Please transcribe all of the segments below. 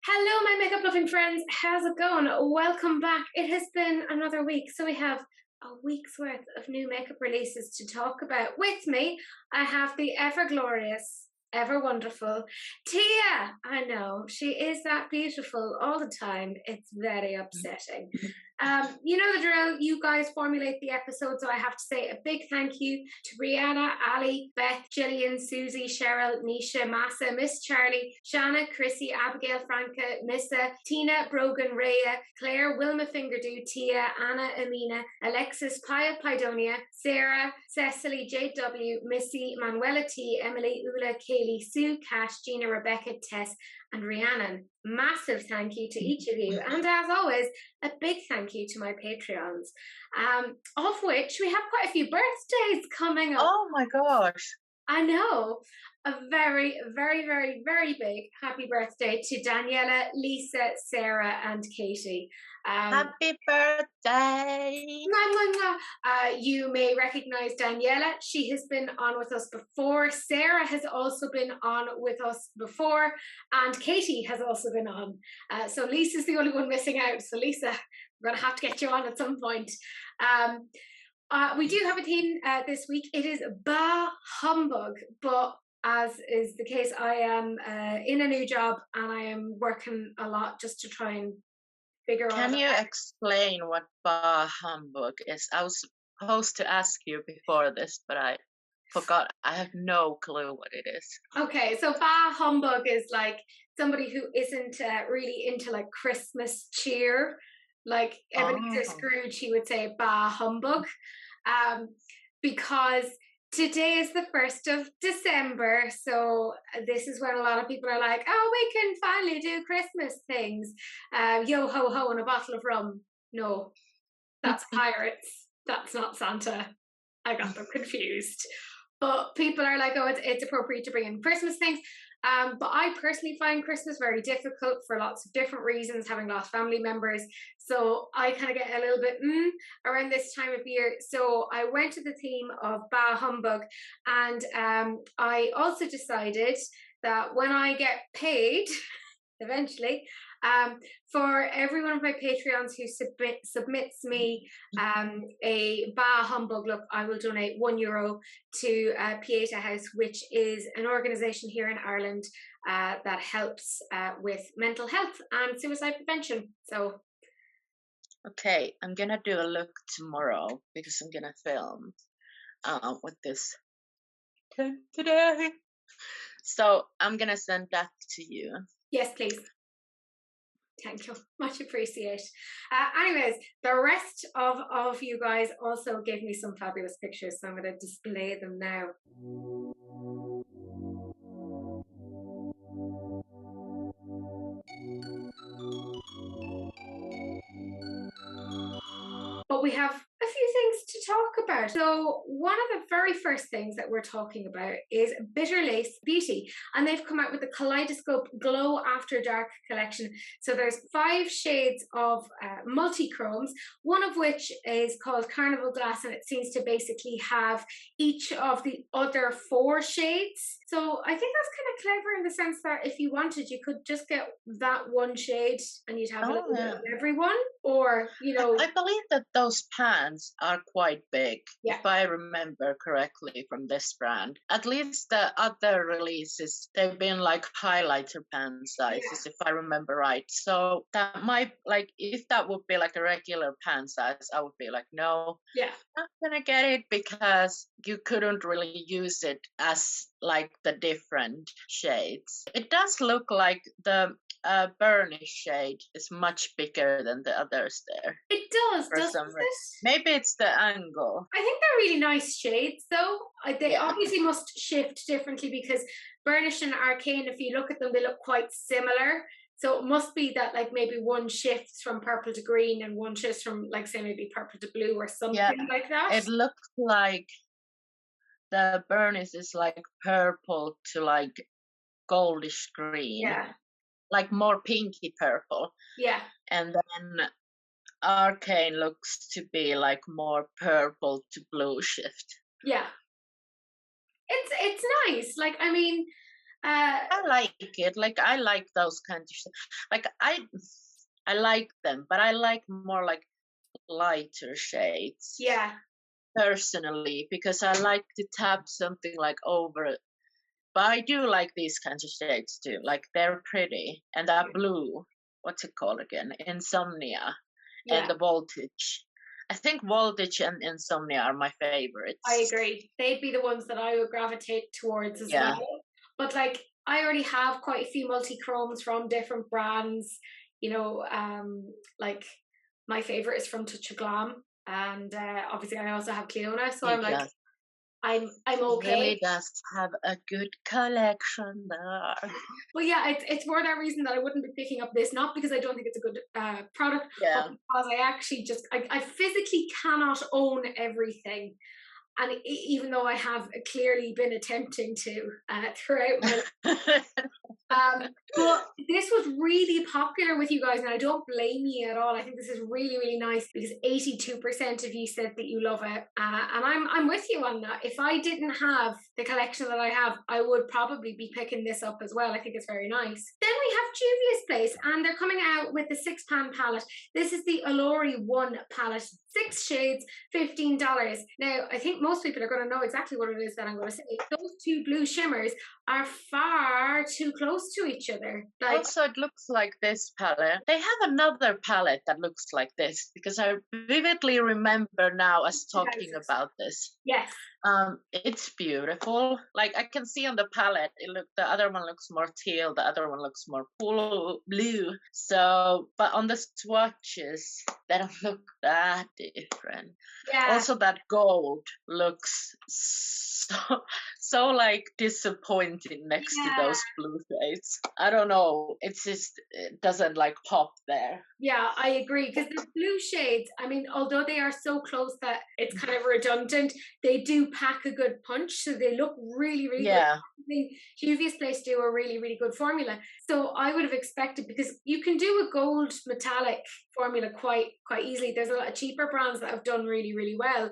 Hello, my makeup loving friends. How's it going? Welcome back. It has been another week, so we have a week's worth of new makeup releases to talk about. With me, I have the ever glorious, ever wonderful Tia. I know she is that beautiful all the time. It's very upsetting. You know the drill. You guys formulate the episode, so I have to say a big thank you to Rihanna, Ali, Beth, Gillian, Susie, Cheryl, Nisha, Massa, Miss Charlie, Shanna, Chrissy, Abigail, Franca, Missa, Tina, Brogan, Rhea, Claire, Wilma Fingerdo, Tia, Anna, Amina, Alexis, Pia, Pidonia, Sarah, Cecily, JW, Missy, Manuela T, Emily, Ula, Kaylee, Sue, Cash, Gina, Rebecca, Tess, and Rhiannon. Massive thank you to each of you, and as always, a big thank you to my Patreons, of which we have quite a few birthdays coming up. Oh my gosh. I know. A very, very, very, very big happy birthday to Daniela, Lisa, Sarah, and Katie. Happy birthday. You may recognize Daniela. She has been on with us before. Sarah has also been on with us before. And Katie has also been on. So Lisa's the only one missing out. So Lisa, we're going to have to get you on at some point. We do have a theme this week. It is Bah Humbug, but as is the case, I am in a new job and I am working a lot just to try and figure out. Can you explain what Bah Humbug is? I was supposed to ask you before this, but I forgot. I have no clue what it is. Okay, so Bah Humbug is like somebody who isn't really into like Christmas cheer. Like Ebenezer Scrooge, he would say Bah Humbug, because today is the 1st of December, so this is when a lot of people are like, oh, we can finally do Christmas things. Yo ho ho and a bottle of rum. No, that's pirates. That's not Santa. I got them confused. But people are like, oh, it's appropriate to bring in Christmas things. But I personally find Christmas very difficult for lots of different reasons, having lost family members. So I kind of get a little bit around this time of year. So I went to the theme of Bah Humbug, and I also decided that when I get paid, eventually, for every one of my Patreons who submits me a Bah Humbug look, I will donate €1 to Pieta House, which is an organisation here in Ireland that helps with mental health and suicide prevention. So, okay, I'm gonna do a look tomorrow because I'm gonna film with this today. So I'm gonna send that to you. Yes, please. Thank you. Much appreciate. Anyways, the rest of you guys also gave me some fabulous pictures, so I'm going to display them now. But we have a few things to talk about. So one of the very first things that we're talking about is Bitter Lace Beauty, and they've come out with the Kaleidoscope Glow After Dark collection. So there's 5 shades of multi-chromes, one of which is called Carnival Glass, and it seems to basically have each of the other 4 shades. So I think that's kind of clever in the sense that if you wanted, you could just get that one shade and you'd have a little bit of everyone, or, you know. I believe that those pans are quite big, yeah, if I remember correctly from this brand. At least the other releases, they've been like highlighter pan sizes, if I remember right. So that might, like, if that would be like a regular pan size, I would be like, no, not gonna get it, because you couldn't really use it as like the different shades. It does look like the burnish shade is much bigger than the others there. It does, doesn't it? Maybe it's the angle. I think they're really nice shades, though. They obviously must shift differently, because burnish and arcane, if you look at them, they look quite similar. So it must be that like maybe one shifts from purple to green and one shifts from, like, say, maybe purple to blue or something like that. It looks like the burnish is like purple to like goldish green. Yeah. Like more pinky purple. Yeah. And then arcane looks to be like more purple to blue shift. Yeah. It's nice. Like, I mean, I like it. Like I like those kind of like I like them, but I like more like lighter shades yeah, personally because I like to tap something like over it. But I do like these kinds of shades too. Like they're pretty. And that blue, what's it called again? Insomnia and yeah. the voltage. I think voltage and insomnia are my I favorites. agree. They'd be the ones that I would gravitate towards as Yeah. well. But like, I already have quite a few multi-chromes from different brands. You know, like my favorite is from Touch of Glam, and obviously I also have Cleona. So He I'm like, does. I'm He okay. really does have a good collection there. But yeah, it's for that reason that I wouldn't be picking up this, not because I don't think it's a good product, but Yeah. because I actually just I physically cannot own everything. And even though I have clearly been attempting to throughout my but this was really popular with you guys, and I don't blame you at all. I think this is really, really nice because 82% of you said that you love it, and I'm with you on that. If I didn't have the collection that I have, I would probably be picking this up as well. I think it's very nice. Then we have Juvia's Place, and they're coming out with the 6-pan palette. This is the Allure 1 palette, 6 shades, $15. Now, I think most people are going to know exactly what it is that I'm going to say. Those two blue shimmers are far too close to each other. Like, Also, it looks like this palette. They have another palette that looks like this because I vividly remember now us talking about this. yes, It's beautiful. Like I can see on the palette, the other one looks more teal, the other one looks more blue. So, but on the swatches, they don't look that different. yeah, Also, that gold looks so like disappointing next to yeah. those blue shades. I don't know. It doesn't like pop there. Yeah, I agree. Because the blue shades, I mean, although they are so close that it's kind of redundant, they do pack a good punch. So they look really, really good. Yeah. I think Juvia's Place do a really, really good formula. So I would have expected, because you can do a gold metallic formula quite easily. There's a lot of cheaper brands that have done really, really well.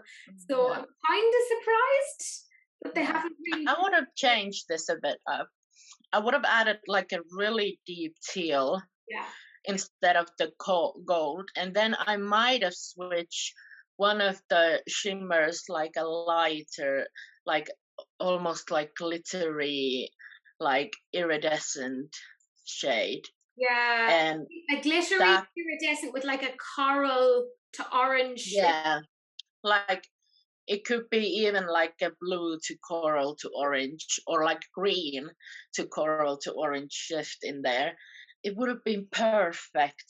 So Yeah. I'm kind of surprised that they Yeah. haven't really. I would have changed this a bit up. I would have added like a really deep teal Yeah. instead of the gold, and then I might have switched one of the shimmers like a lighter, like almost like glittery, like iridescent shade, Yeah. and A glittery that iridescent with like a coral to orange shift. yeah, like it could be even like a blue to coral to orange or like green to coral to orange shift in there. It would have been perfect.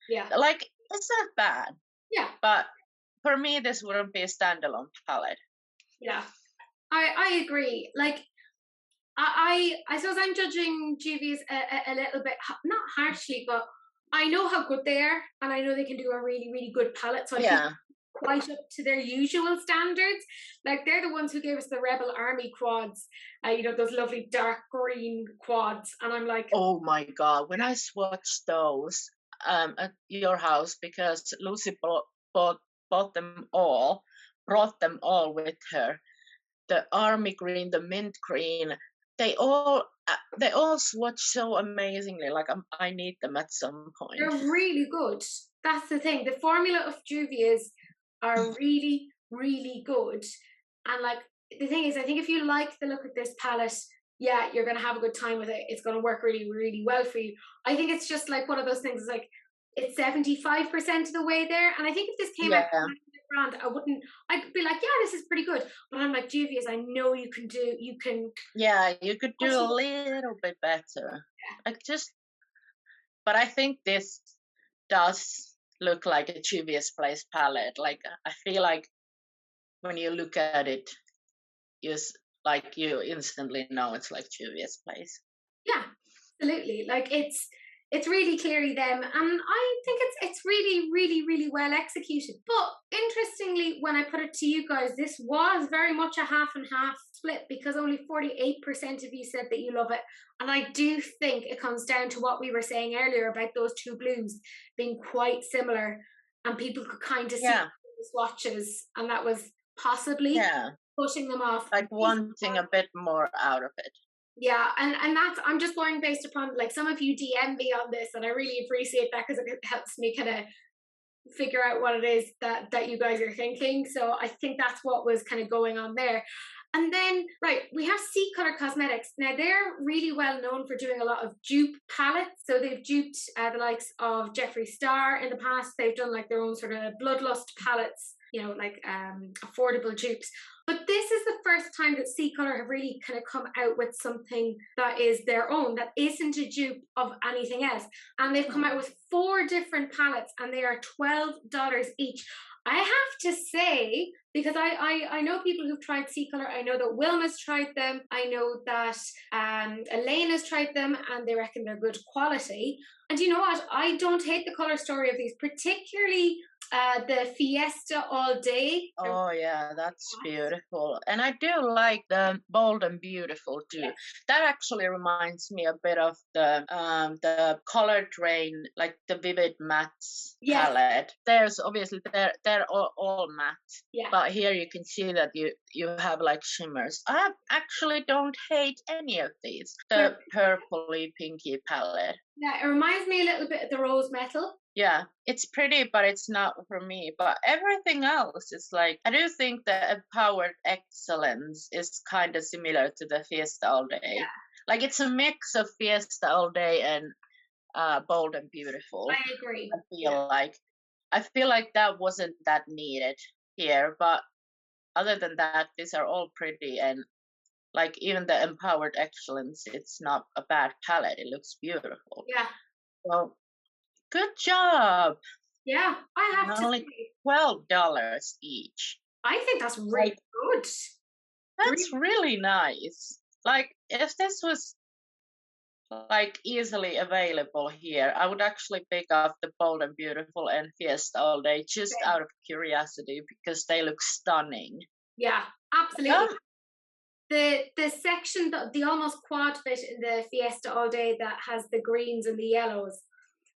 Yeah. Like it's not bad, Yeah. but for me this wouldn't be a standalone palette. Yeah. I agree. Like I suppose I'm judging Juvia's a little bit not harshly, but I know how good they are, and I know they can do a really, really good palette. So I think Yeah. quite up to their usual standards. Like they're the ones who gave us the Rebel Army quads, you know, those lovely dark green quads. And I'm like, Oh my god, when I swatched those at your house because Lucy bought them all, brought them all with her. The army green, the mint green, they all swatch so amazingly. Like I need them at some they're point. really good. That's the thing. The formula of Juvia's are really, really good. And like the thing is, I think if you like the look of this palette, yeah, you're gonna have a good time with it. It's gonna work really, really well for you. I think it's just like one of those things. It's like it's 75% of the way there. And I think if this came out Yeah, brand, I wouldn't. I'd be like, yeah, this is pretty good. But I'm like, Juvia's, I know you can do. You can. yeah, you could do a little bit better. Like just, but I think this does look like a Juvia's Place palette. Like I feel like when you look at it, like you instantly know it's like Juvia's Place. Yeah, absolutely. Like it's really clearly them, and I think it's really, really, really well executed. But interestingly, when I put it to you guys, this was very much a half and half split because only 48% of you said that you love it, and I do think it comes down to what we were saying earlier about those two blues being quite similar, and people could kind of see Yeah, the swatches, and that was possibly yeah, pushing them off. like wanting a bit more out of it. Yeah, and that's I'm just going based upon like some of you DM me on this, and I really appreciate that because it helps me kind of figure out what it is that you guys are thinking. So I think that's what was kind of going on there. And then, right, we have C Color Cosmetics. Now, they're really well known for doing a lot of dupe palettes. So they've duped the likes of Jeffree Star in the past. They've done like their own sort of bloodlust palettes, you know, like affordable dupes. But this is the first time that C Color have really kind of come out with something that is their own, that isn't a dupe of anything else. And they've come out with 4 different palettes, and they are $12 each. I have to say, because I know people who've tried C Color. I know that Wilma's tried them. I know that Elena's tried them, and they reckon they're good quality. And you know what? I don't hate the color story of these, particularly the Fiesta All Day. Oh yeah, that's beautiful. And I do like the Bold and Beautiful too. Yes. That actually reminds me a bit of the color drain, like the Vivid Mattes Yes. palette. There's obviously they're all matte. Yeah. But here you can see that you have like shimmers. I actually don't hate any of these. The purpley pinky palette. Yeah, it reminds me a little bit of the Rose Metal. Yeah, it's pretty, but it's not for me. But everything else is like, I do think the Empowered Excellence is kind of similar to the Fiesta All Day. Yeah. Like it's a mix of Fiesta All Day and Bold and Beautiful. I agree. I feel like that wasn't that needed here, but other than that, these are all pretty, and like even the Empowered Excellence, it's not a bad palette. It looks beautiful. Yeah. So good job. Yeah, I have to Only say, $12 each. I think that's really good. That's really nice. Like if this was like easily available here, I would actually pick up the Bold and Beautiful and Fiesta All Day just out of curiosity because they look stunning. Yeah, absolutely. The section, the almost quad fit in the Fiesta All Day that has the greens and the yellows.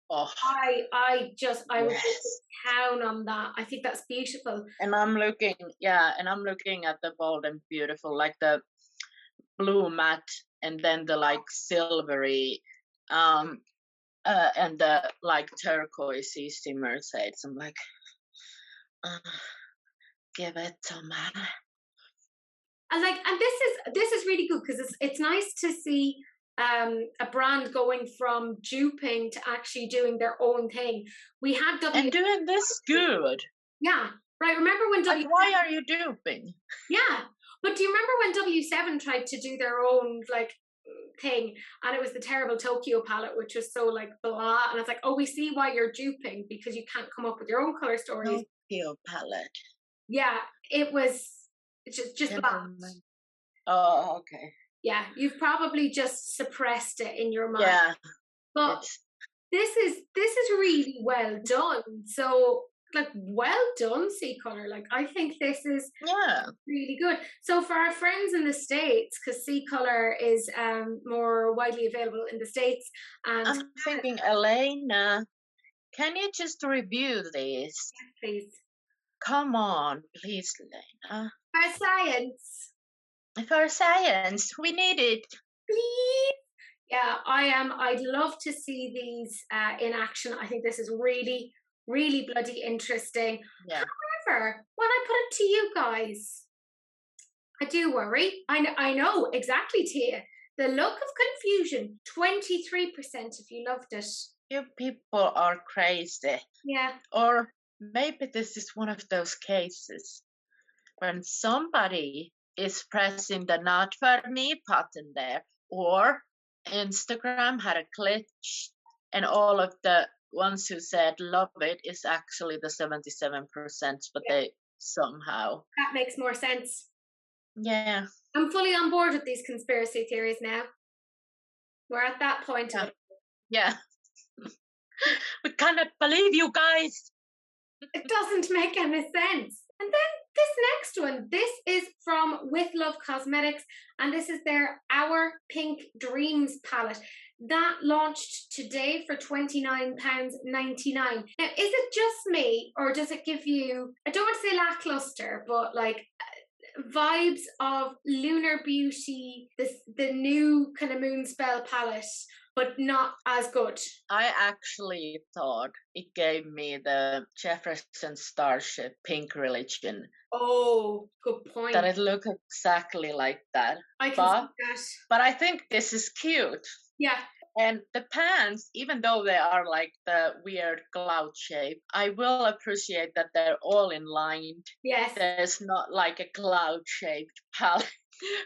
Oh, I would put down on that. I think that's beautiful. And I'm looking at the Bold and Beautiful, like the blue matte, and then the like silvery, and the like turquoisey shimmer shades. I'm like, give it to me. And this is really good because it's nice to see a brand going from duping to actually doing their own thing. We had and doing this good. Yeah, right. Remember when like, why are you duping? Yeah, but do you remember when W7 tried to do their own like thing, and it was the terrible Tokyo palette, which was so like blah, and it's like, oh, we see why you're duping because you can't come up with your own color stories. Tokyo palette. Yeah, it was just blah. Oh, okay. Yeah, you've probably just suppressed it in your mind. Yeah, but this is really well done. So like, well done, C Color. Like, I think this is really good. So for our friends in the States, because C Color is more widely available in the States, and I'm thinking, Elena, can you just review this? Yes, please. Come on, please, Lena. For science. For science, we need it. Please. Yeah, I'd love to see these in action. I think this is really, really bloody interesting. Yeah. However, when I put it to you guys, I do worry. I know exactly, Tia. The look of confusion, 23% if you loved it. You people are crazy. Yeah. Or maybe this is one of those cases when somebody is pressing the not for me button there, or Instagram had a glitch and all of the ones who said love it is actually the 77%, but they somehow. That makes more sense. Yeah. I'm fully on board with these conspiracy theories now. We're at that point. Yeah. We cannot believe you guys. It doesn't make any sense. And then this next one, this is from With Love Cosmetics, and this is their Our Pink Dreams palette. That launched today for £29.99. Now, is it just me, or does it give you, I don't want to say lackluster, but like vibes of Lunar Beauty, the new kind of Moonspell palette, but not as good. I actually thought it gave me the Jefferson Starship Pink Religion, Oh, good point. that it looked exactly like that. I can But, see that. but I think this is cute. Yeah. And the pants, even though they are like the weird cloud shape, I will appreciate that they're all in line. Yes. There's not like a cloud shaped palette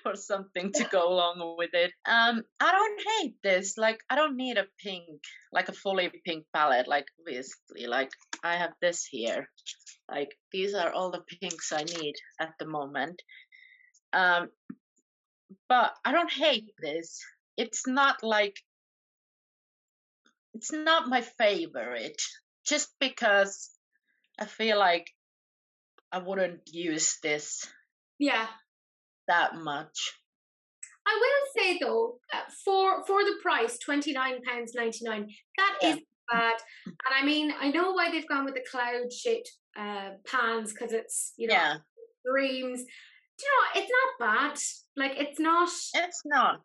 or something to go along with it. I don't hate this. Like, I don't need a pink, like a fully pink palette. Like, obviously, like I have this here. Like, these are all the pinks I need at the moment. But I don't hate this. It's not like, it's not my favorite, just because I feel like I wouldn't use this Yeah. that much. I will say though, for the price, £29.99, that Yeah. is bad. And I mean, I know why they've gone with the cloud shaped pans, because it's, you know, Yeah, dreams. Do you know, it's not bad. Like, it's not. it's not.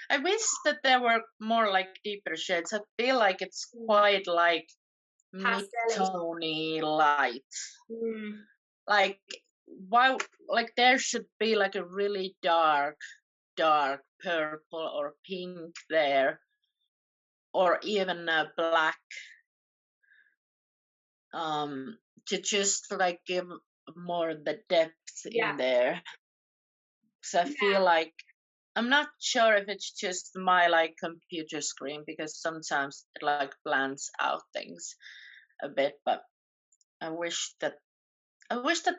I wish that there were more like deeper shades. I feel like it's quite like Pastel-y. mid-tony light. Mm. Like, why? Like, there should be like a really dark purple or pink there, or even a black. To just like give more the depth Yeah. in there. So I feel like, I'm not sure if it's just my like computer screen, because sometimes it like blends out things a bit, but I wish that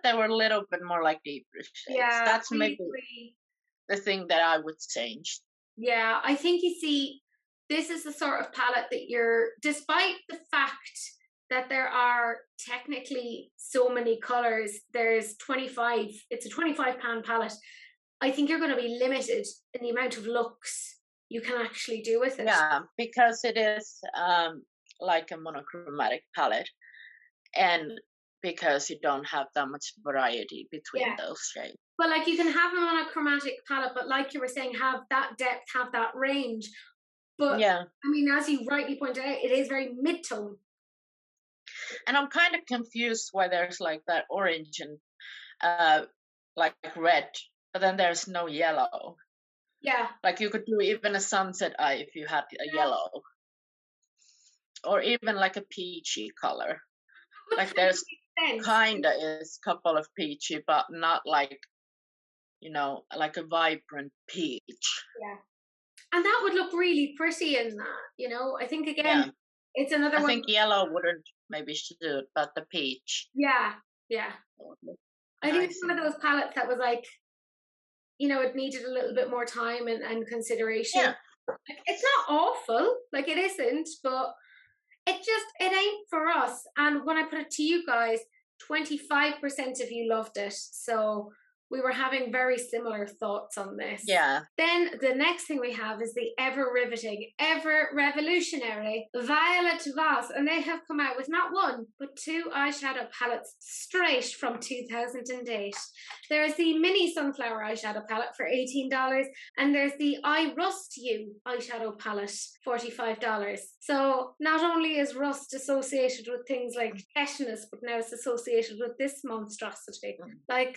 there were a little bit more like deeper shades. Yeah, That's I maybe agree. the thing that I would change. Yeah, I think you see, this is the sort of palette that you're, despite the fact that there are technically so many colors, there's 25, it's a £25 palette. I think you're going to be limited in the amount of looks you can actually do with it. Yeah, because it is like a monochromatic palette, and because you don't have that much variety between those shades. But like, you can have a monochromatic palette, but like you were saying, have that depth, have that range. But yeah, I mean, as you rightly pointed out, it is very mid-tone. And I'm kind of confused why there's like that orange and like red, but then there's no yellow. Yeah. Like, you could do even a sunset eye if you had a yellow, or even like a peachy color. Like, there's kinda is a couple of peachy, but not like, you know, like a vibrant peach. Yeah. And that would look really pretty in that, you know. I think again, it's another I one. think yellow wouldn't maybe suit, but the peach. Yeah. I think it's one of those palettes that was like, you know, it needed a little bit more time and consideration. Yeah. It's not awful, like it isn't, but it ain't for us. And when I put it to you guys, 25% of you loved it. So we were having very similar thoughts on this. Yeah. Then the next thing we have is the ever riveting, ever revolutionary Violet Voss. And they have come out with not one, but two eyeshadow palettes straight from 2008. There is the mini sunflower eyeshadow palette for $18. And there's the I Rust You eyeshadow palette, $45. So not only is rust associated with things like tetanus, but now it's associated with this monstrosity. Like,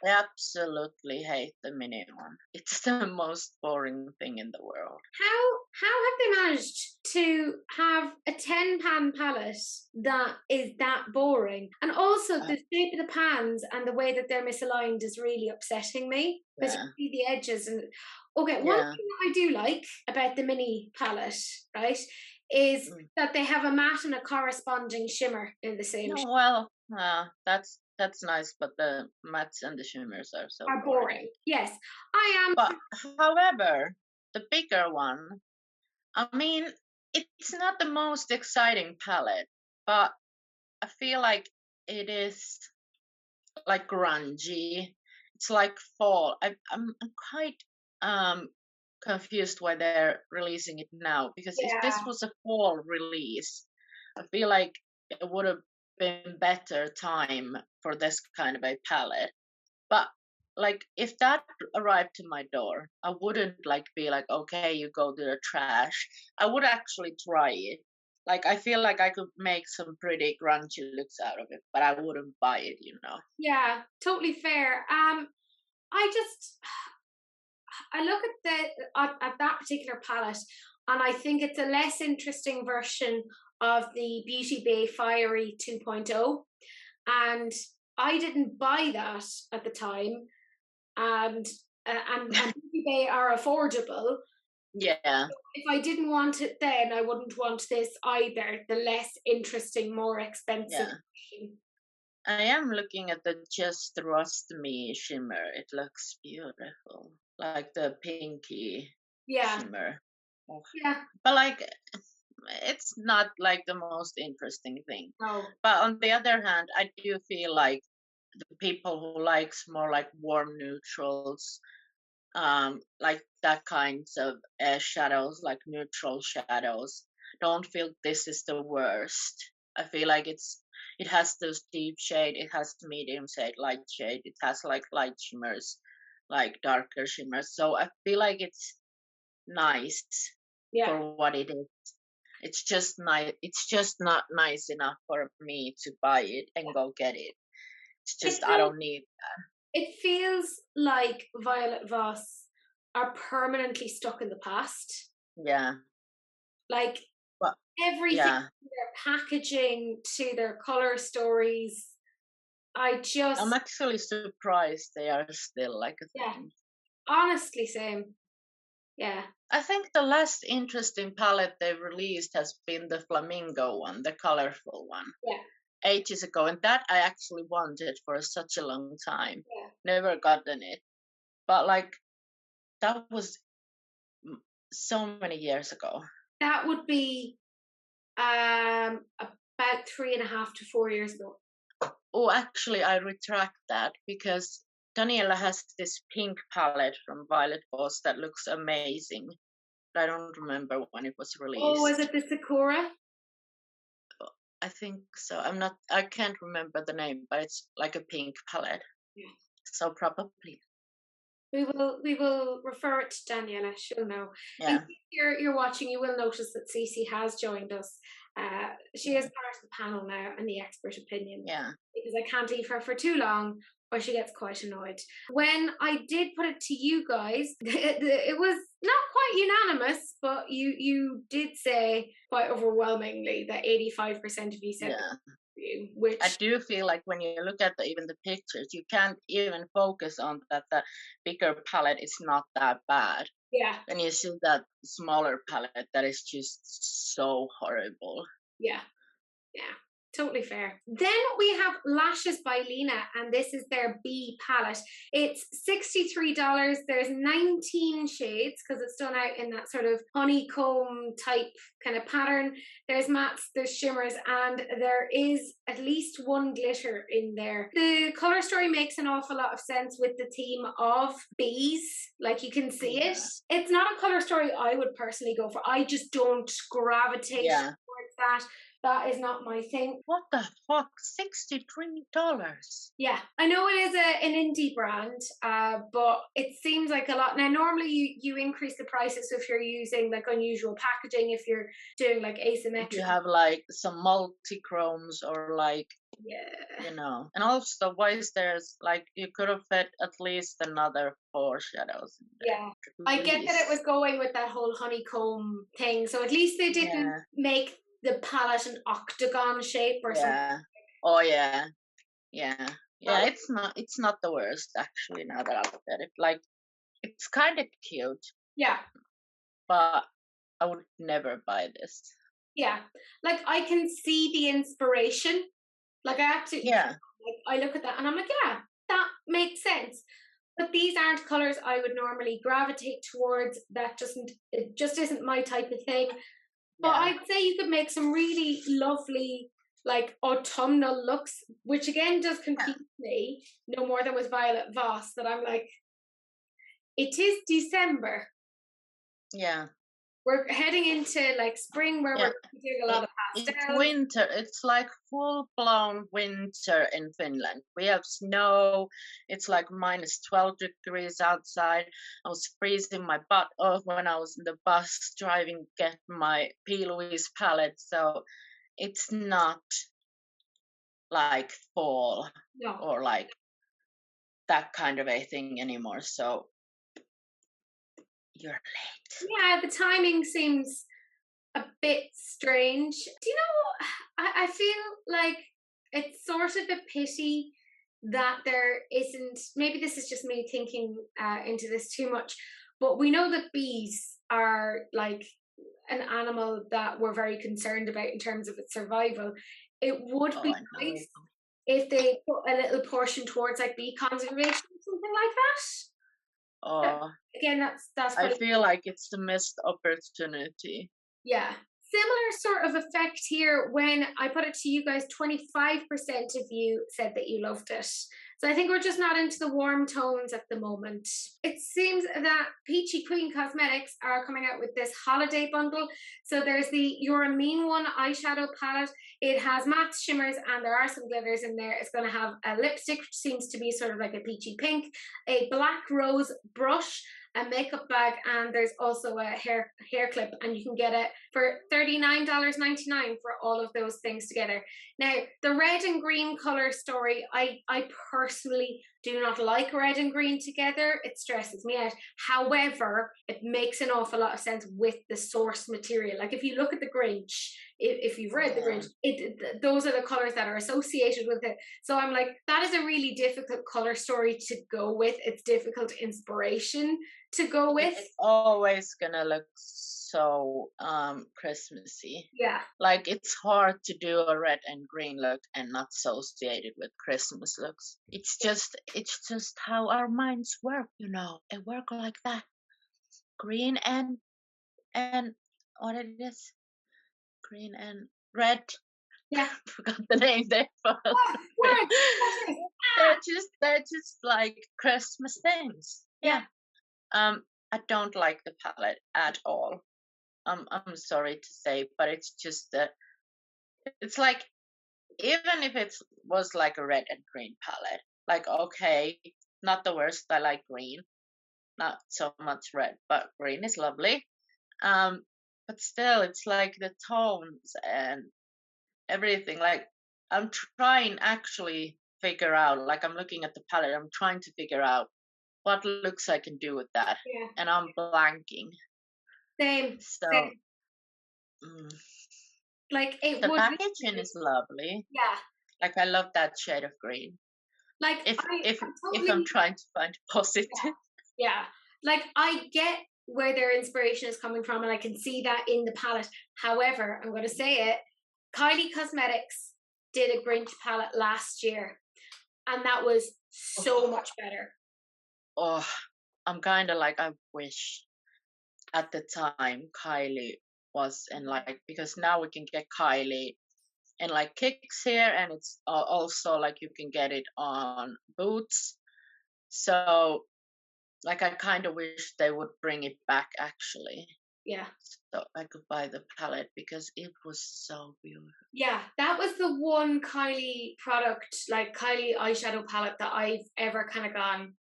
I absolutely hate the mini one. It's the most boring thing in the world. How have they managed to have a 10-pan palette that is that boring? And also the shape of the pans and the way that they're misaligned is really upsetting me, because you see the edges. And okay, one thing that I do like about the mini palette, right, is that they have a matte and a corresponding shimmer in the same shade. Well, that's nice, but the mattes and the shimmers are so boring. Yes, I am. But however, the bigger one, I mean, it's not the most exciting palette, but I feel like it is like grungy. It's like fall. I'm quite confused why they're releasing it now, because if this was a fall release, I feel like it would have been better time for this kind of a palette. But like if that arrived to my door, I wouldn't like be like, okay, you go to the trash. I would actually try it. Like I feel like I could make some pretty grungy looks out of it, but I wouldn't buy it, you know. Yeah, totally fair. I just I look at at that particular palette, and I think it's a less interesting version of the Beauty Bay Fiery 2.0, and I didn't buy that at the time, and and Beauty Bay are affordable. Yeah, If I didn't want it then, I wouldn't want this either. The less interesting, more expensive yeah. version. I am looking at the Just Trust Me shimmer. It looks beautiful. Like the pinky Yeah, shimmer. Oh. yeah. But like it's not like the most interesting thing. No. But on the other hand, I do feel like the people who likes more like warm neutrals, like that kinds of shadows, like neutral shadows, don't feel this is the worst. I feel like it has those deep shade, it has the medium shade, light shade, it has like light shimmers, like darker shimmers. So I feel like it's nice Yeah. for what it is. It's just nice. It's just not nice enough for me to buy it and go get it. It's It just I feels, don't need. it feels like Violet Voss are permanently stuck in the past. Yeah, Like but everything, yeah, their packaging to their color stories. I I'm just, actually surprised they are still like a yeah, thing. honestly, same. Yeah. I think the last interesting palette they released has been the flamingo one, the colorful one, Yeah. ages ago, and that I actually wanted for such a long time. Yeah. Never gotten it, but like that was so many years ago. That would be about 3.5 to 4 years ago. Oh, actually, I retract that because Daniela has this pink palette from Violet Voss that looks amazing. But I don't remember when it was Oh, is released. it the Sakura? I think so. I can't remember the name, but it's like a pink palette. Yeah. So probably. We will refer it to Daniela. She'll know. In Yeah. case you're watching, you will notice that Cece has joined us. She is part of the panel now and the expert opinion, Yeah. because I can't leave her for too long or she gets quite annoyed. When I did put it to you guys, it was not quite unanimous, but you did say quite overwhelmingly that 85% of you said Yeah. you, I which, do feel like when you look at even the pictures, you can't even focus on that the bigger palette is not that bad. yeah, When you see that smaller palette that is just so horrible. yeah. Yeah, totally fair. Then we have Lashes by Lena, and this is their B palette. It's $63. There's 19 shades because it's done out in that sort of honeycomb type kind of pattern. There's mattes, there's shimmers, and there is at least one glitter in there. The color story makes an awful lot of sense with the theme of bees. Like you can see it. Yeah. It's not a color story I would personally go for. I just don't gravitate Yeah. towards that. That is not my thing. What the fuck? $63. Yeah, I know it is an indie brand, but it seems like a lot. Now, normally you increase the prices if you're using like unusual packaging, if you're doing like If you asymmetric. have like some multi-chromes or like, Yeah, you know. And also, why is there's like, you could have fit at least another 4 shadows in there. yeah. At I get that it least. was going with that whole honeycomb thing, so at least they didn't Yeah. make the palette an octagon shape or something. Yeah. Oh yeah. Yeah. Yeah, Like, it's not the worst actually now that I look at it. Like it's kind of cute, yeah, but I would never buy this. yeah. Like I can see the inspiration. Like I absolutely Yeah. can. Like I look at that and I'm like, yeah, that makes sense. But these aren't colors I would normally gravitate towards. It just isn't my type of thing. But Yeah. I'd say you could make some really lovely, like autumnal looks, which again does confuse me no more than with Violet Voss. That I'm like, it is December. Yeah. we're heading into like spring where Yeah. we're doing a lot of It's pastels. winter. It's like full-blown winter in Finland. We have snow. It's like minus 12 degrees outside. I was freezing my butt off when I was in the bus driving get my P. Louise palette. So it's not like fall No. or like that kind of a thing anymore. So you're late. Yeah, the timing seems a bit strange. Do you know, I feel like it's sort of a pity that there isn't, maybe this is just me thinking into this too much, but we know that bees are like an animal that we're very concerned about in terms of its survival. It would Oh, be I know. nice if they put a little portion towards like bee conservation or something like that. Oh, Again, that's I probably, feel like it's a missed opportunity. yeah. Similar sort of effect here when I put it to you guys, 25% of you said that you loved it. So I think we're just not into the warm tones at the moment. It seems that Peachy Queen Cosmetics are coming out with this holiday bundle. So there's the You're a Mean One eyeshadow palette. It has matte shimmers and there are some glitters in there. It's going to have a lipstick, which seems to be sort of like a peachy pink, a black rose brush, a makeup bag, and there's also a hair clip, and you can get it for $39.99 for all of those things together. Now, the red and green color story, I personally do not like red and green together. It stresses me out. However, it makes an awful lot of sense with the source material. Like if you look at the Grinch, if you've read the Grinch, those are the colors that are associated with it. So I'm like, that is a really difficult color story to go with. It's difficult inspiration to go with. It's always gonna look so Christmassy. Yeah. Like it's hard to do a red and green look and not associate it with Christmas looks. It's just how our minds work, you know. It work like that. Green and what it is? Green and red. Yeah. Forgot the name there. They're just like Christmas things. Yeah. I don't like the palette at all. I'm sorry to say, but it's just it's like even if it was like a red and green palette, like okay, not the worst. I like green, not so much red, but green is lovely. But still, it's like the tones and everything. Like I'm trying actually figure out. Like I'm looking at the palette, I'm trying to figure out what looks I can do with that, and I'm blanking. Same. So. Same. Mm. Like it The would. packaging is lovely. Yeah. Like I love that shade of green. Like If totally, I'm trying to find positive. Yeah. Like I get where their inspiration is coming from, and I can see that in the palette. However, I'm going to say it. Kylie Cosmetics did a Grinch palette last year, and that was so much better. Oh, I'm kind of like I wish at the time Kylie was in like, because now we can get Kylie in like Kicks here, and it's also like you can get it on Boots. So like I kind of wish they would bring it back actually. Yeah. So I could buy the palette because it was so beautiful. Yeah, that was the one Kylie product, like Kylie eyeshadow palette that I've ever kind of gone,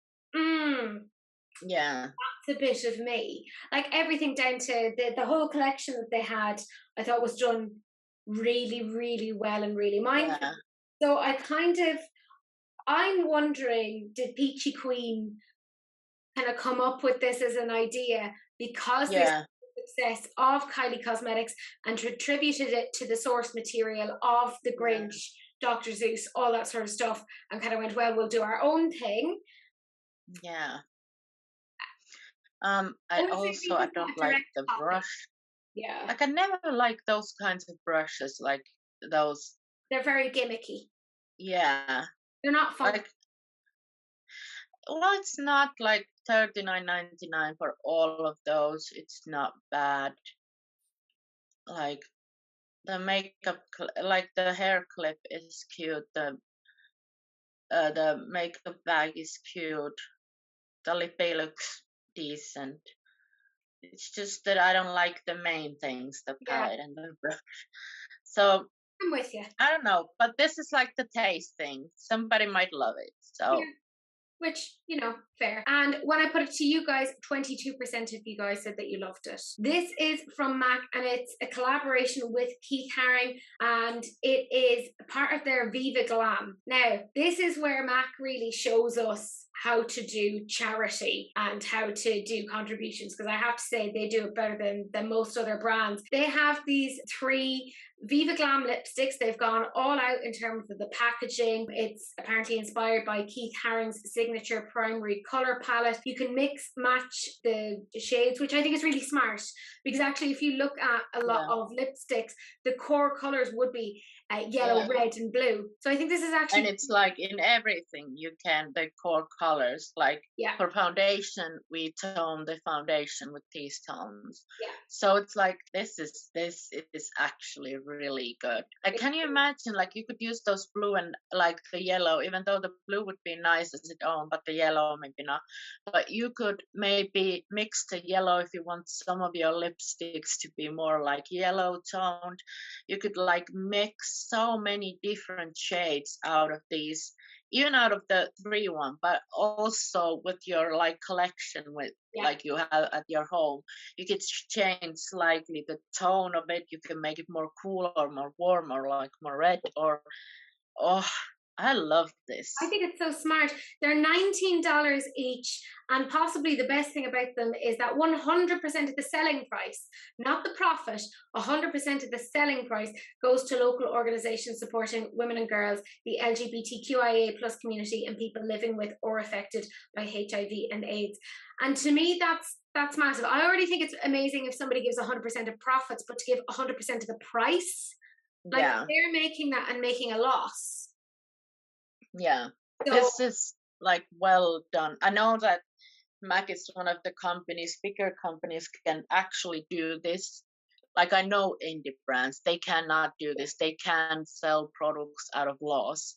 Yeah. that's a bit of me. Like everything down to the whole collection that they had, I thought was done really, really well and really mindful. Yeah. So I'm wondering, did Peachy Queen kind of come up with this as an idea because they saw the success of Kylie Cosmetics and attributed it to the source material of the Grinch, Dr. Seuss, all that sort of stuff, and kind of went, well, we'll do our own thing. Yeah. I don't like the brush. Yeah. Like I never like those kinds of brushes, like those. They're very gimmicky. Yeah. They're not fun. Like, well, it's not like $39.99 for all of those. It's not bad. Like the makeup, like the hair clip is cute. The makeup bag is cute. The lippy looks decent. It's just that I don't like the main things, the Yeah, palette and the brush. So I'm with you. I don't know, but this is like the taste thing. Somebody might love it. Yeah. So Which, fair. And when I put it to you guys, 22% of you guys said that you loved it. This is from MAC and it's a collaboration with Keith Haring and it is part of their Viva Glam. Now, this is where MAC really shows us how to do charity and how to do contributions because I have to say they do it better than most other brands. They have these 3 Viva Glam lipsticks. They've gone all out in terms of the packaging. It's apparently inspired by Keith Haring's signature primary color palette. You can mix match the shades, which I think is really smart because actually if you look at a lot yeah. of lipsticks, the core colors would be yellow, red and blue. So I think this is And actually it's like in everything you can, the core colors. Like yeah, for foundation, we tone the foundation with these tones. yeah. So it's like this is actually really good. Like, can you imagine? Like you could use those blue and like the yellow, even though the blue would be nice as its own, but the yellow maybe not. But you could maybe mix the yellow if you want some of your lipsticks to be more like yellow toned. You could like mix so many different shades out of these, even out of the 3 one, but also with your like collection with Yeah. like you have at your home. You could change slightly the tone of it. You can make it more cool or more warm or like more red or oh, I love this. I think it's so smart. They're $19 each, and possibly the best thing about them is that 100% of the selling price, not the profit, 100% of the selling price goes to local organizations supporting women and girls, the LGBTQIA plus community, and people living with or affected by HIV and AIDS. And to me, that's massive. I already think it's amazing if somebody gives 100% of profits, but to give 100% of the price, like Yeah. they're making that and making a loss. Yeah. So This is like well done. I know that Mac is one of the companies, bigger companies can actually do this. Like I know indie brands, they cannot do this. They can sell products out of loss.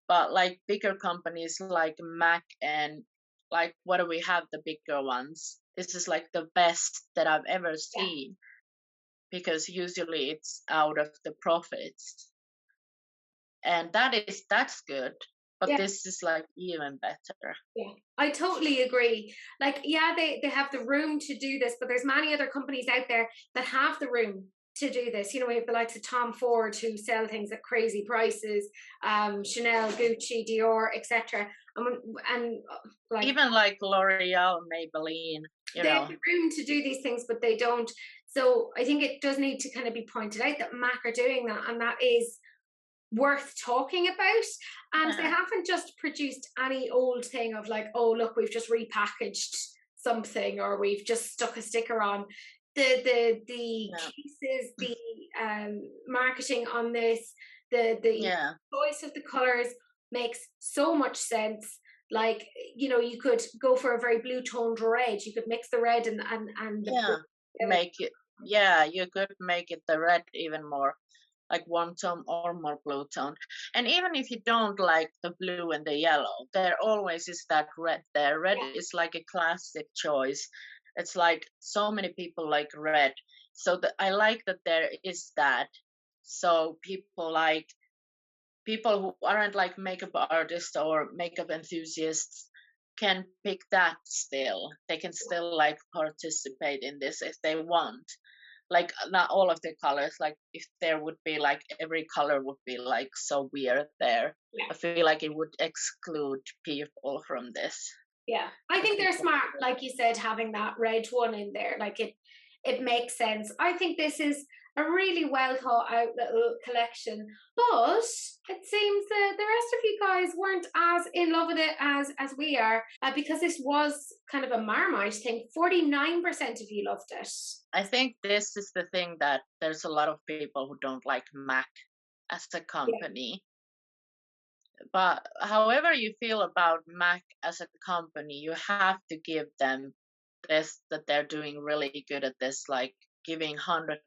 But like bigger companies like Mac and like what do we have, the bigger ones? This is like the best that I've ever yeah. seen because usually it's out of the profits. And that's good. But Yeah, this is like even better. yeah, I totally agree. Like, yeah, they have the room to do this, but there's many other companies out there that have the room to do this. We have the likes of Tom Ford who sell things at crazy prices, Chanel, Gucci, Dior, etc. And like Even like L'Oreal, Maybelline, you they have know. the room to do these things, but they don't. So I think it does need to kind of be pointed out that MAC are doing that, and that is worth talking about. And they Yeah. haven't just produced any old thing of like, oh look, we've just repackaged something or we've just stuck a sticker on. The Yeah. cases, the marketing on this, the Yeah. choice of the colors makes so much sense. Like, you could go for a very blue toned red. You could mix the red and the blue Yeah. together. Make it, yeah, you could make it the red even more like warm tone or more blue tone. And even if you don't like the blue and the yellow, there always is that red there. Red Yeah, is like a classic choice. It's like so many people like red. So I like that there is that. So people who aren't like makeup artists or makeup enthusiasts can pick that still. They can still like participate in this if they want. Like not all of the colors, like if there would be like every color would be like so weird there. yeah. I feel like it would exclude people from this. Yeah, I The think they're people. smart, like you said, having that red one in there. Like it makes sense. I think this is a really well thought out little collection. But it seems that the rest of you guys weren't as in love with it as we are, because this was kind of a Marmite thing. 49% of you loved it. I think this is the thing that there's a lot of people who don't like Mac as a Yeah, company. But however you feel about Mac as a company, you have to give them this, that they're doing really good at this, like giving 100%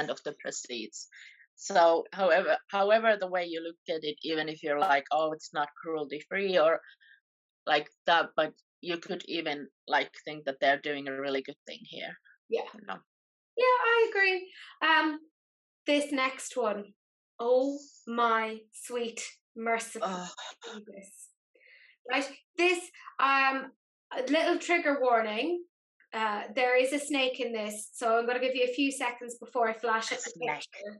of the proceeds. So however the way you look at it, even if you're like, oh, it's not cruelty free or like that, but you could even like think that they're doing a really good thing here. Yeah. You know? Yeah, I agree. This next one, oh my sweet merciful Oh, Jesus. Right? This a little trigger warning. There is a snake in this, so I'm going to give you a few seconds before I flash a up the snack. picture.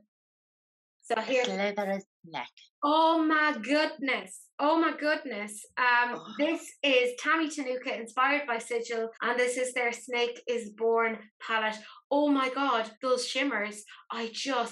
So A here. slitherous snack. Oh my goodness. Oh my goodness. Oh, This is Tammy Tanuka inspired by Sigil, and this is their Snake is Born palette. Oh my god, those shimmers. I can't.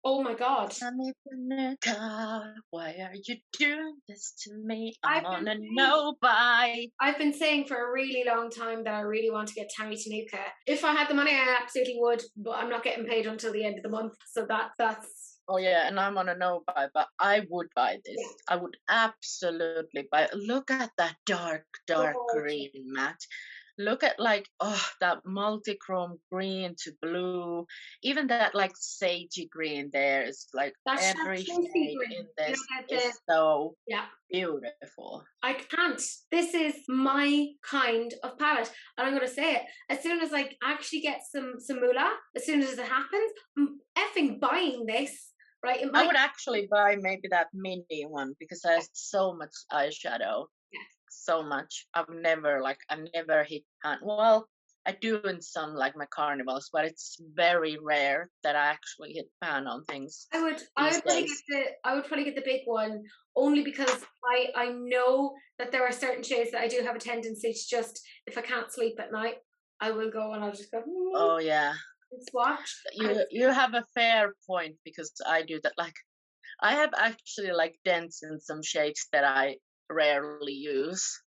Oh my god. Tammy Tanuka, why are you doing this to me? I I've been wanna saying, know why. I've been saying for a really long time that I really want to get Tammy Tanuka. If I had the money, I absolutely would, but I'm not getting paid until the end of the month, so that's Oh yeah, and I'm on a no buy, but I would buy this. yeah. I would absolutely buy. Look at that dark Gorgeous. green, Matt. Look at like that multichrome green to blue. Even that like sagey green there is like That's every chartreusey shade in green. You this know, is so yeah. beautiful. I can't. This is my kind of palette. And I'm going to say it. As soon as I actually get some moolah, as soon as it happens, I'm effing buying this. Right? It I might. would actually buy maybe that mini one because it has so much eyeshadow. Yeah. So much. I've never hit pan. Well, I do in some like my carnivals, but it's very rare that I actually hit pan on things I would these probably days. get the big one only because I know that there are certain shades that I do have a tendency to just, if I can't sleep at night, I will go and I'll just go Oh yeah, and swatch. you have a fair point because I do that. Like I have actually like dents in some shades that I rarely use,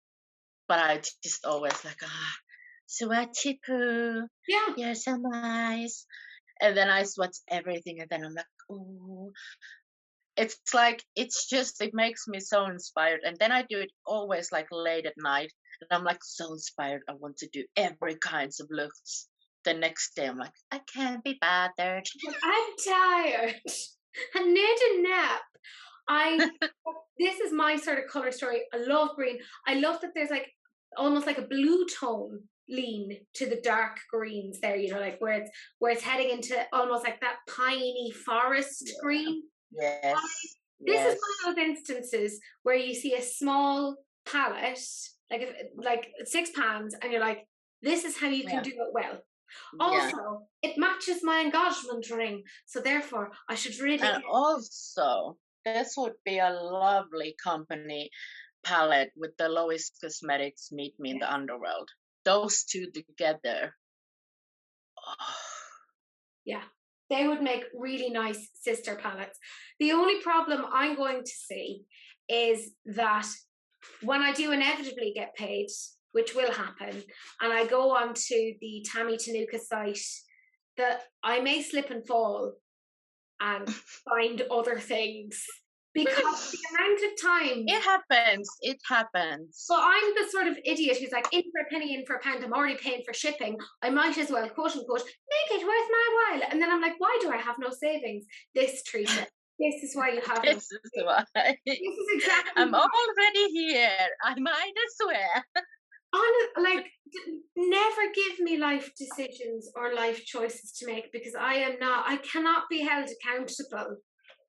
but I just always like swatchy poo, Yeah. you're so nice. And then I swatch everything, and then I'm like, oh, it's like it's just it makes me so inspired. And then I do it always like late at night, and I'm like so inspired. I want to do every kinds of looks. The next day, I'm like, I can't be bothered. I'm tired. I need a nap. This is my sort of color story. I love green. I love that there's like almost like a blue tone lean to the dark greens there, you know, like where it's heading into almost like that piney forest green. Yes, This is yes, one of those instances where you see a small palette, like 6 pans, and you're like, this is how you can yeah, do it well. yeah. Also, it matches my engagement ring, so therefore I should really And also, this would be a lovely company palette with the Lois Cosmetics Meet Me in the Underworld. Those two together. Oh, yeah, they would make really nice sister palettes. The only problem I'm going to see is that when I do inevitably get paid, which will happen, and I go onto the Tammy Tanuka site, that I may slip and fall and find other things because the amount of time. it happens. It happens. So I'm the sort of idiot who's like, in for a penny, in for a pound, I'm already paying for shipping. I might as well, quote unquote, make it worth my while. And then I'm like, why do I have no savings? This, Teresa, this is why you have no This is why. This is exactly I'm why. already here. I might as well. Never give me life decisions or life choices to make because I cannot be held accountable,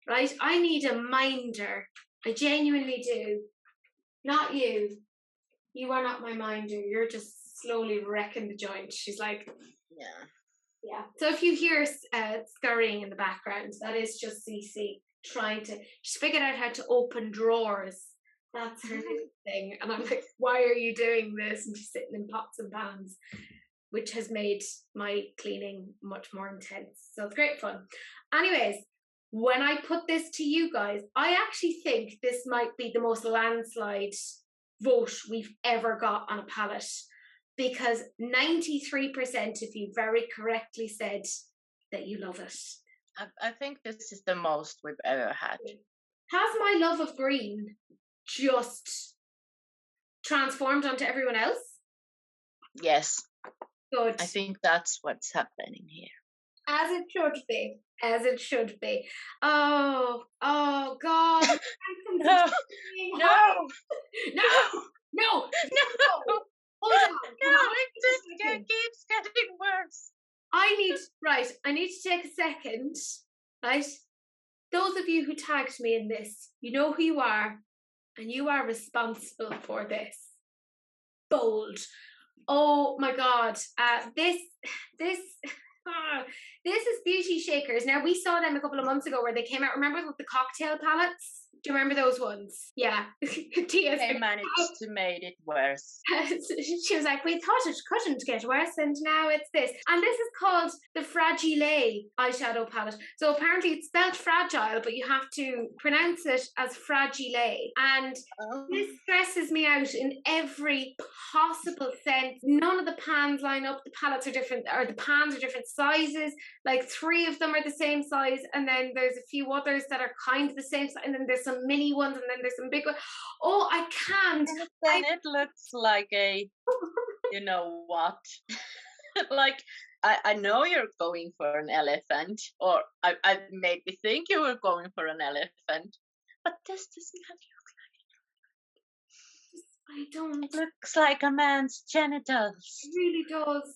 right? I need a minder. I genuinely do. Not you. You are not my minder. You're just slowly wrecking the joint. She's like, Yeah. yeah. So if you hear scurrying in the background, that is just Cece trying to. She's figured out how to open drawers. That's her new thing. And I'm like, why are you doing this? And she's sitting in pots and pans, which has made my cleaning much more intense. So it's great fun. Anyways, when I put this to you guys, I actually think this might be the most landslide vote we've ever got on a palette because 93% of you very correctly said that you love it. I think this is the most we've ever had. Has my love of green just transformed onto everyone else? Yes. Good. I think that's what's happening here. As it should be. As it should be. Oh, oh God. No, no, No, no, no, hold on. Come no, on. it just keeps getting worse. I need to take a second, right? Those of you who tagged me in this, you know who you are, and you are responsible for this. Bold. Oh my God. This is Beauty Shakers. Now, we saw them a couple of months ago where they came out. Remember with the cocktail palettes? Do you remember those ones? Yeah. They managed to make it worse. She was like, we thought it couldn't get worse, and now it's this. And this is called the Fragile eyeshadow palette. So apparently it's spelled fragile, but you have to pronounce it as Fragile. And this stresses me out in every possible sense. None of the pans line up. The palettes are different, or the pans are different sizes. Like 3 of them are the same size, and then there's a few others that are kind of the same size, and then there's some mini ones, and then there's some big ones. Oh, I can't. And then it looks like a, you know what? Like, I know you're going for an elephant, or I maybe think you were going for an elephant, but this doesn't have I don't. It looks like a man's genitals. It really does.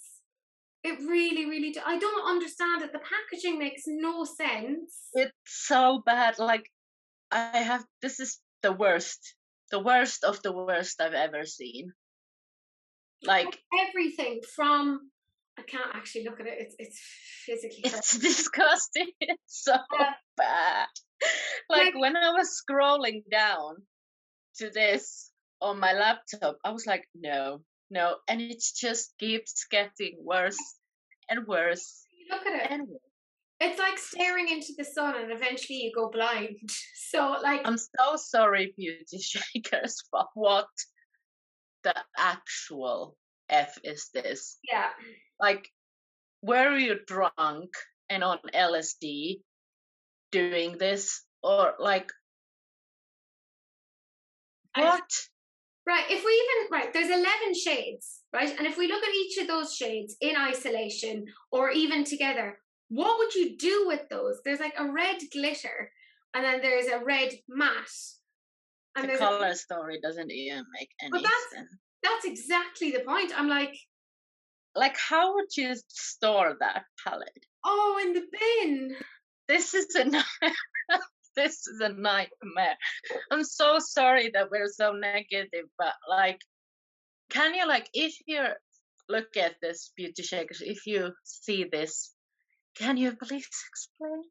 It really, really does. I don't understand it. The packaging makes no sense. It's so bad. Like, this is the worst of the worst I've ever seen. Like everything from, I can't actually look at it. It's physically. It's disgusting. It's so bad. Like when I was scrolling down to this on my laptop, I was like, no, and it just keeps getting worse and worse. Look at it. And worse. It's like staring into the sun, and eventually you go blind. So, like, I'm so sorry, Beauty Shakers, but what the actual F is this? Yeah. Like, were you drunk and on LSD doing this, or like what? Right, there's 11 shades, right? And if we look at each of those shades in isolation or even together, what would you do with those? There's like a red glitter, and then there's a red matte. And the color story doesn't even make any sense. That's exactly the point. I'm like, how would you store that palette? Oh, in the bin. This is a This is a nightmare. I'm so sorry that we're so negative, but like, can you, like, if you look at this, Beauty Shakers, if you see this, can you please explain?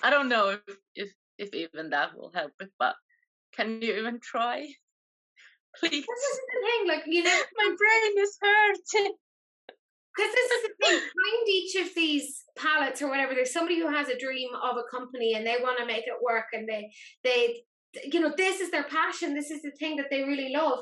I don't know if even that will help it, but can you even try? Please. This is the thing, like, you know, my brain is hurting. Because this is the thing, behind each of these palettes or whatever, there's somebody who has a dream of a company and they want to make it work, and they, you know, this is their passion. This is the thing that they really love.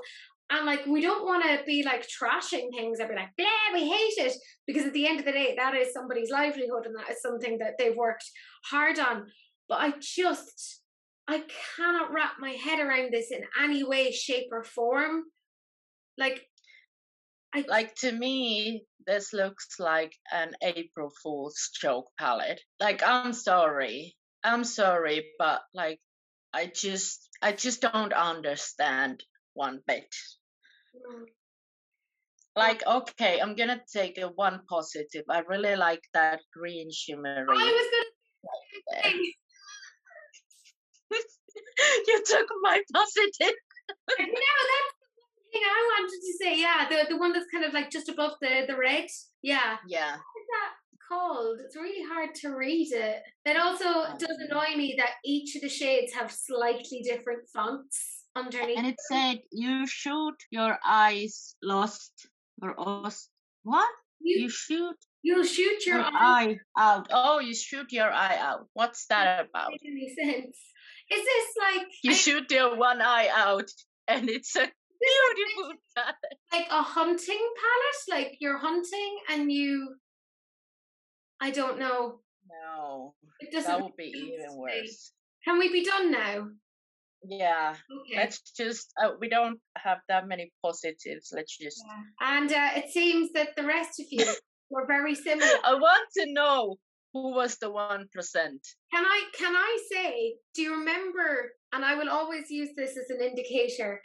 And like, we don't want to be like trashing things and be like, blah, we hate it. Because at the end of the day, that is somebody's livelihood, and that is something that they've worked hard on. But I cannot wrap my head around this in any way, shape or form. Like, to me, this looks like an April Fool's joke palette. Like, I'm sorry, but like, I just don't understand one bit. Like, okay, I'm gonna take a one positive. I really like that green shimmery. I was gonna. You took my positive. No, that's I wanted to say, yeah, the one that's kind of like just above the red. Yeah. Yeah. What is that called? It's really hard to read it. It also does annoy me that each of the shades have slightly different fonts underneath. And it said, you shoot your eyes lost or what? You'll shoot your eye out. Oh, you shoot your eye out. What's that about? Doesn't make any sense. Is this like you shoot your one eye out, and it's a beautiful palette. Like a hunting palette? Like you're hunting and you, I don't know. No, that would be even worse. Can we be done now? Yeah. Okay. Let's just, we don't have that many positives. Let's just. Yeah. And it seems that the rest of you were very similar. I want to know who was the 1%? Can I say, do you remember, and I will always use this as an indicator,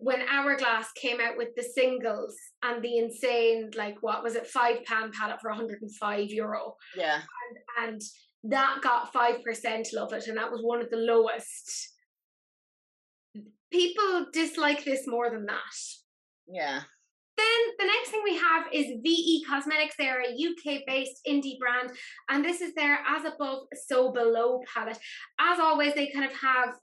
when Hourglass came out with the singles and the insane, like, what was it, £5 palette for €105, Yeah. and that got 5% love it, and that was one of the lowest. People dislike this more than that. Yeah. Then the next thing we have is VE Cosmetics. They're a UK-based indie brand, and this is their As Above, So Below palette. As always, they kind of have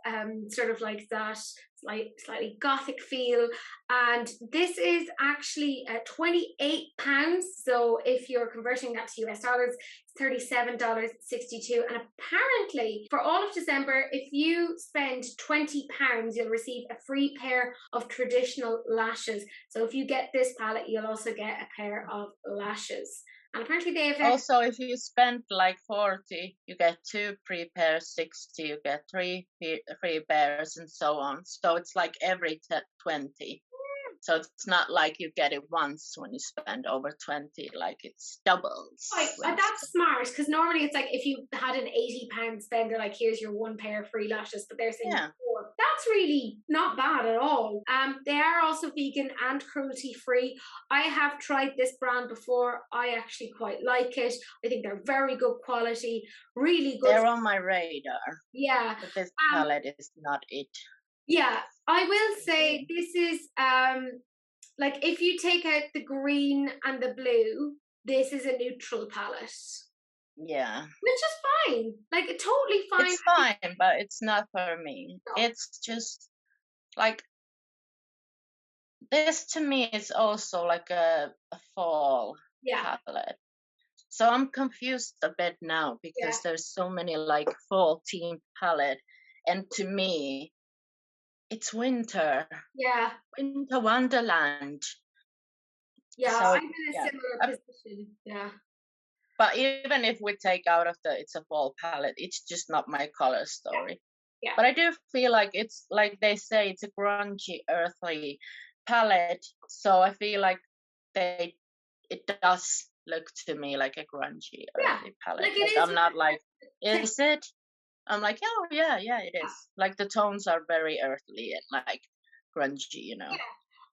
sort of like that slightly gothic feel, and this is actually £28. So if you're converting that to US dollars, it's $37.62. And apparently, for all of December, if you spend £20, you'll receive a free pair of traditional lashes. So if you get this palette, you'll also get a pair of lashes. And apparently they have also, if you spend like 40, you get 2 free pairs, 60, you get 3 free pairs, and so on. So it's like every 20. So it's not like you get it once when you spend over 20, like it's doubles. Right, that's smart, because normally it's like if you had an £80 spend, they're like, here's your 1 pair of free lashes, but they're saying 4. That's really not bad at all. They are also vegan and cruelty free. I have tried this brand before. I actually quite like it. I think they're very good quality, really good. They're on my radar. Yeah. But this palette is not it. Yeah, I will say this is like if you take out the green and the blue, this is a neutral palette. Yeah. Which is fine. Like, totally fine. It's fine, but it's not for me. No. It's just like this to me is also like a fall palette. So I'm confused a bit now because there's so many like fall theme palette, and to me it's winter. Yeah. Winter wonderland. Yeah, so, I'm in a similar position. Yeah. But even if we take out of it's a fall palette, it's just not my color story. Yeah. But I do feel like it's like they say, it's a grungy, earthy palette. So I feel like it does look to me like a grungy, earthy palette. Like I'm not like, is it? I'm like, oh yeah, it is. Like the tones are very earthly and like grungy, you know. Yeah.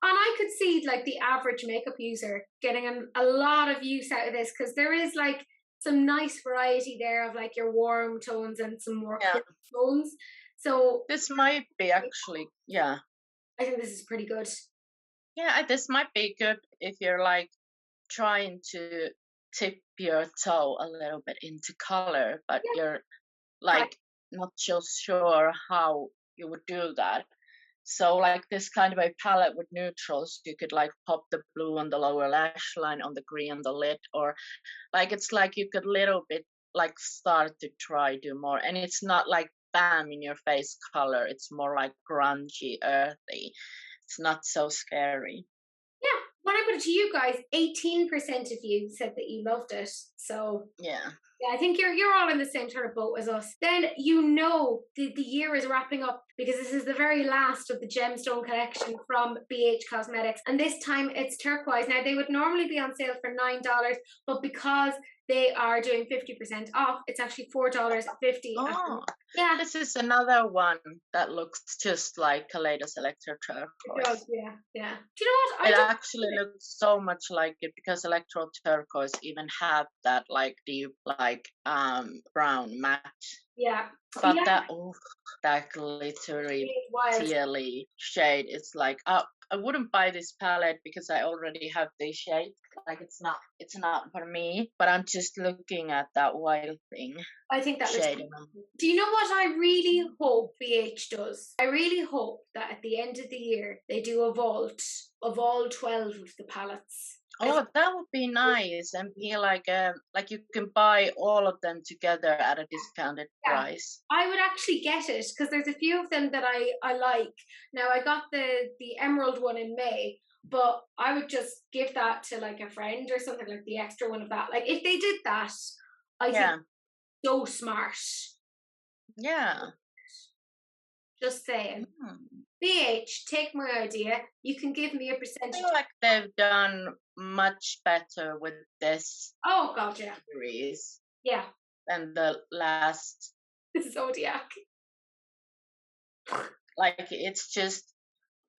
And I could see like the average makeup user getting a lot of use out of this, because there is like some nice variety there of like your warm tones and some more cool tones. So this might be actually, I think this is pretty good. Yeah, this might be good if you're like trying to tip your toe a little bit into color, but you're like not so sure how you would do that. So like this kind of a palette with neutrals, you could like pop the blue on the lower lash line, on the green on the lid, or like it's like you could little bit like start to try do more, and it's not like bam in your face color. It's more like grungy, earthy. It's not so scary. Yeah, when I put it to you guys, 18% of you said that you loved it. So yeah, I think you're all in the same sort of boat as us. Then the year is wrapping up, because this is the very last of the gemstone collection from BH Cosmetics, and this time it's turquoise. Now they would normally be on sale for $9, but because they are doing 50% off, it's actually $4.50. Oh, yeah. This is another one that looks just like Kaleidos Electro Turquoise. It does, yeah. Do you know what? It actually looks so much like it, because Electro Turquoise even have that like deep like brown matte. Yeah. But that glittery tealy shade is like, I wouldn't buy this palette because I already have this shade. Like it's not for me. But I'm just looking at that wild thing. I think that shade. Do you know what I really hope BH does? I really hope that at the end of the year they do a vault of all 12 of the palettes. Oh, that would be nice, and be like you can buy all of them together at a discounted price. I would actually get it, because there's a few of them that I like. Now I got the emerald one in May, but I would just give that to like a friend or something, like the extra one of that. Like if they did that, I think so smart. Yeah. Just saying. BH, take my idea. You can give me a percentage. I feel like they've done much better with this. Oh God, yeah. Series. Yeah. than the last. Zodiac. Like it's just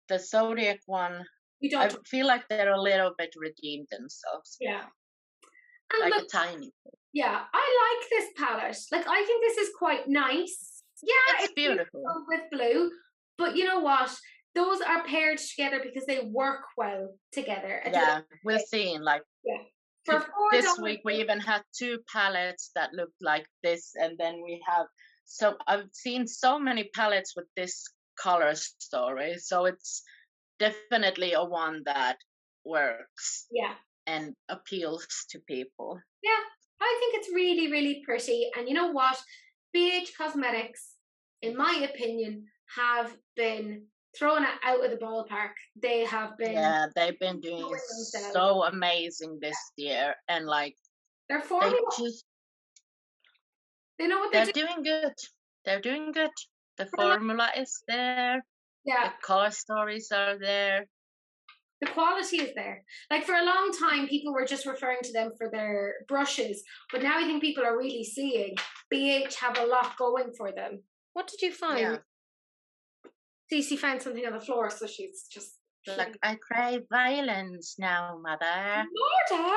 the Zodiac one. We I don't. feel like they're a little bit redeemed themselves, Yeah. And like a look, tiny. yeah, I like this palette. Like, I think this is quite nice. Yeah, It's it's beautiful. beautiful with blue, but you know what? Those are paired together because they work well together. At the end Yeah, of we've the day, seen like yeah. For this $4, week we even had two palettes that looked like this, and then we have so I've seen so many palettes with this color story. So it's definitely a one that works yeah, and appeals to people. yeah. I think it's really, really pretty. And you know what? BH Cosmetics, in my opinion, have been thrown out of the ballpark. They have been Yeah, they've been doing showing themselves. so amazing this year, and like Their they formula, just they know what they're they're doing. doing good. They're doing good. The For a long- formula is there. Yeah, The color stories are there. the quality is there. Like, for a long time, people were just referring to them for their brushes, but now I think people are really seeing BH have a lot going for them. What did you find? Yeah, Cece found something on the floor, so she's just like I crave violence now, mother. Murder?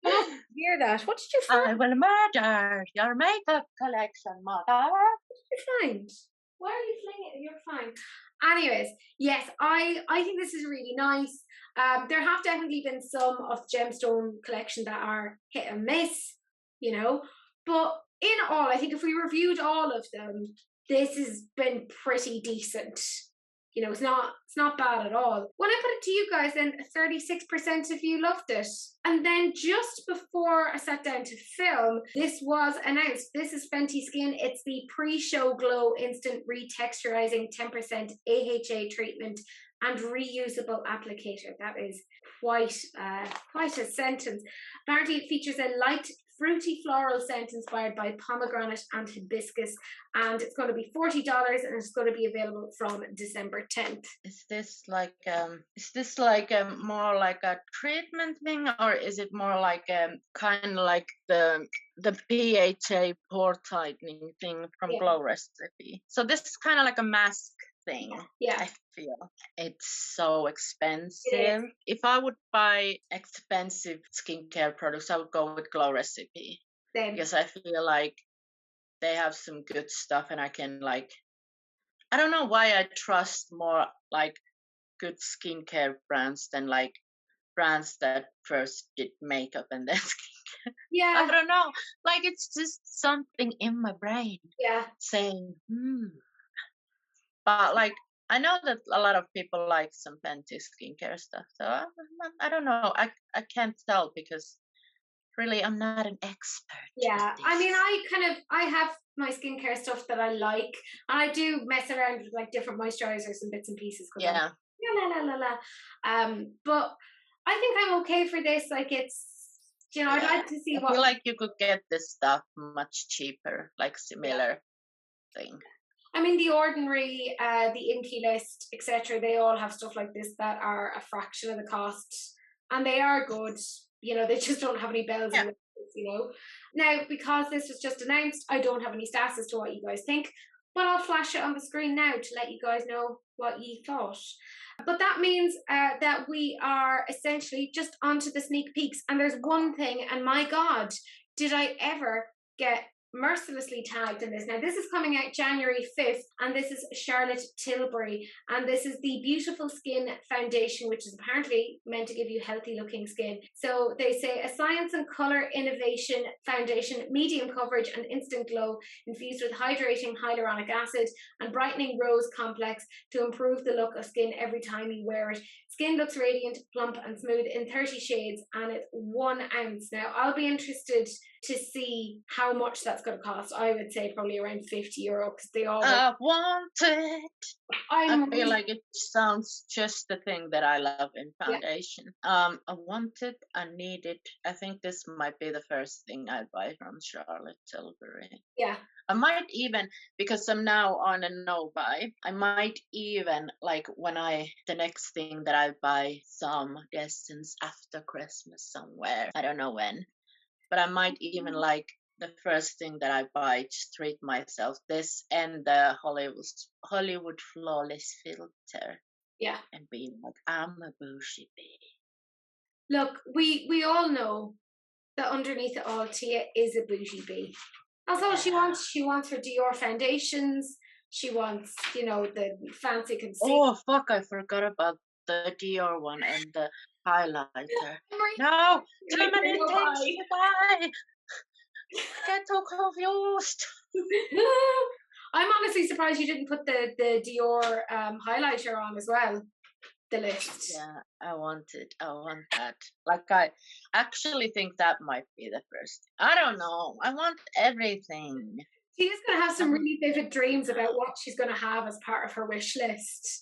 I hear that. What did you find? I will murder your makeup collection, mother. Find? Why are you flinging it? You're fine. Anyways, yes, I think this is really nice. There have definitely been some of the gemstone collection that are hit and miss, you know. But in all, I think if we reviewed all of them, this has been pretty decent. You know, it's not bad at all. When I put it to you guys, then 36% of you loved it. And then just before I sat down to film, this was announced. This is Fenty Skin. It's the pre-show glow instant retexturizing 10% AHA treatment and reusable applicator. That is quite a sentence. Apparently, it features a light fruity floral scent inspired by pomegranate and hibiscus, and it's going to be $40 and it's going to be available from December 10th. Is this like more like a treatment thing, or is it more like kind of like the PHA pore tightening thing from Glow Recipe? So this is kind of like a mask thing. Yeah. I feel it's so expensive. If I would buy expensive skincare products, I would go with Glow Recipe. Same. Because I feel like they have some good stuff, and I can like, I don't know why I trust more like good skincare brands than like brands that first did makeup and then skincare. Yeah. I don't know. Like it's just something in my brain. Yeah. Saying, But like I know that a lot of people like some Fenty skincare stuff. So I don't know. I can't tell because really I'm not an expert. Yeah. I mean, I have my skincare stuff that I like, and I do mess around with like different moisturizers and bits and pieces. Yeah. But I think I'm okay for this. Like, it's, you know, I'd like to see I feel like you could get this stuff much cheaper, like similar thing. I mean, The Ordinary, the Inky List, etc. They all have stuff like this that are a fraction of the cost, and they are good. You know, they just don't have any bells and whistles, you know. Now, because this was just announced, I don't have any stats as to what you guys think, but I'll flash it on the screen now to let you guys know what you thought. But that means that we are essentially just onto the sneak peeks. And there's one thing, and my God, did I ever get mercilessly tagged in this. Now, this is coming out January 5th, and this is Charlotte Tilbury, and this is the Beautiful Skin Foundation, which is apparently meant to give you healthy looking skin. So they say a science and color innovation foundation, medium coverage and instant glow, infused with hydrating hyaluronic acid and brightening rose complex to improve the look of skin every time you wear it. Skin looks radiant, plump and smooth in 30 shades, and it's 1 ounce. Now, I'll be interested to see how much that's going to cost. I would say probably around €50 because they all. I want it. I feel like it sounds just the thing that I love in foundation. I want it. I need it. I think this might be the first thing I buy from Charlotte Tilbury. Yeah. I might even, because I'm now on a no buy, I might even, like, the next thing that I buy some distance after Christmas somewhere. I don't know when. but I might even like the first thing that I buy, just treat myself this and the Hollywood flawless filter, Yeah. and be like, I'm a bougie bee. Look, we all know that underneath it all, Tia is a bougie bee. That's all she wants. She wants her Dior foundations. She wants, the fancy concealer. Oh fuck! I forgot about the Dior one and the highlighter. No, too many things to buy. Get so confused. I'm honestly surprised you didn't put the Dior highlighter on as well. The list. Yeah, I want that. Like, I actually think that might be the first. I don't know. I want everything. She's gonna have some really vivid dreams about what she's gonna have as part of her wish list.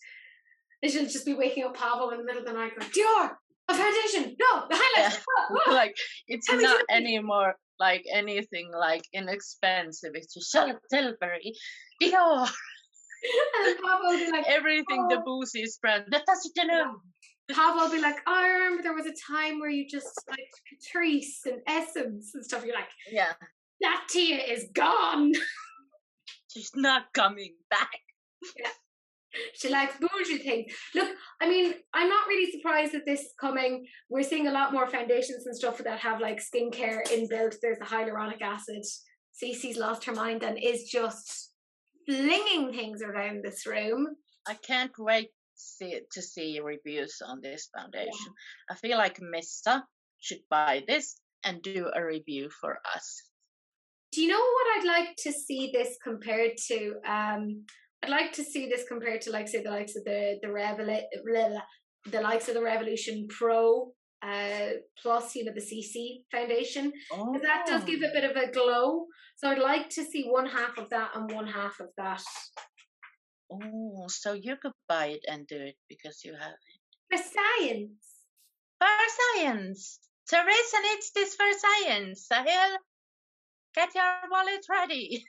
And she'll just be waking up Pablo in the middle of the night going, Dior, a foundation, no, the highlighter. Yeah. Like, it's not anymore like anything like inexpensive. It's just Tilbury, Dior. And Pablo will be like, everything the booziest brand. Pablo will be like, oh, I remember there was a time where you just like Teresa and Essence and stuff. You're like, yeah, that Tia is gone. She's not coming back. Yeah. She likes bougie things. Look, I mean, I'm not really surprised that this is coming. We're seeing a lot more foundations and stuff that have like skincare inbuilt. There's the hyaluronic acid. Cece's lost her mind and is just flinging things around this room. I can't wait to see reviews on this foundation. Yeah. I feel like Missa should buy this and do a review for us. Do you know what I'd like to see this compared to? I'd like to see this compared to, like, say, the likes of the likes of the Revolution Pro Plus, the CC foundation. Because that does give a bit of a glow. So I'd like to see one half of that and one half of that. Oh, so you could buy it and do it because you have it. For science. For science. Teresa needs this for science. Sahil, get your wallet ready.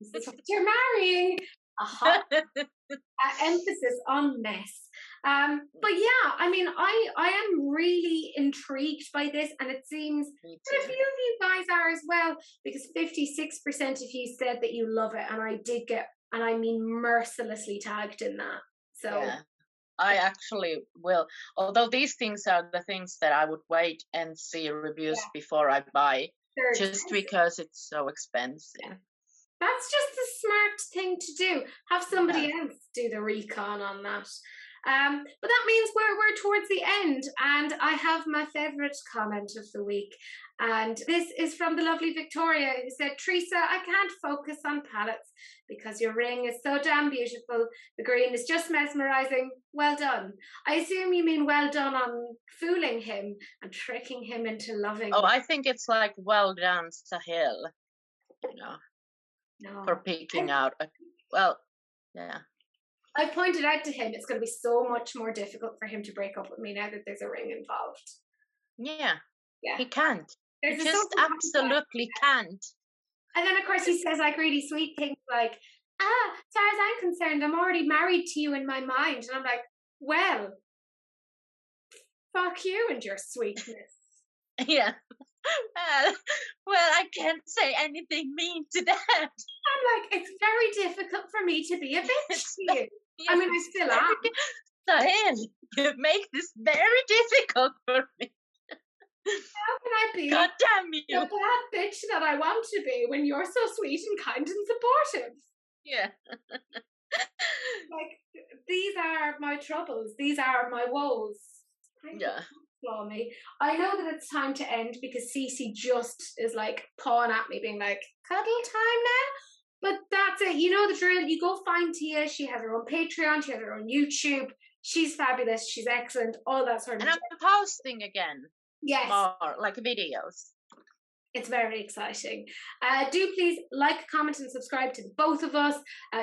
This is what you're marrying. Emphasis on mess. But yeah, I mean, I am really intrigued by this, and it seems that a few of you guys are as well, because 56% of you said that you love it, and I did get, and I mean mercilessly tagged in that. So yeah. I actually will, although these things are the things that I would wait and see reviews before I buy, just because it's so expensive. Yeah. That's just the smart thing to do. Have somebody else do the recon on that. But that means we're towards the end, and I have my favourite comment of the week. And this is from the lovely Victoria, who said, Teresa, I can't focus on palettes because your ring is so damn beautiful. The green is just mesmerising. Well done. I assume you mean well done on fooling him and tricking him into loving. Oh, I think it's like well done, Sahil. No. For picking out yeah. I pointed out to him it's going to be so much more difficult for him to break up with me now that there's a ring involved. Yeah. He can't. He just absolutely can't. And then of course he says like really sweet things like, as far as I'm concerned, I'm already married to you in my mind. And I'm like, well, fuck you and your sweetness. Yeah. Well, I can't say anything mean to that. I'm like, it's very difficult for me to be a bitch to you. I mean, I still am. Sahil, you make this very difficult for me. How can I be God damn you. the bad bitch that I want to be when you're so sweet and kind and supportive? Yeah. Like, these are my troubles. These are my woes. Me. I know that it's time to end because Cece just is like pawing at me, being like, cuddle time now? But that's it. You know the drill. You go find Tia. She has her own Patreon. She has her own YouTube. She's fabulous. She's excellent. All that sort of stuff. And I'm posting again. Yes. More, like videos. It's very exciting. Do please like, comment, and subscribe to both of us.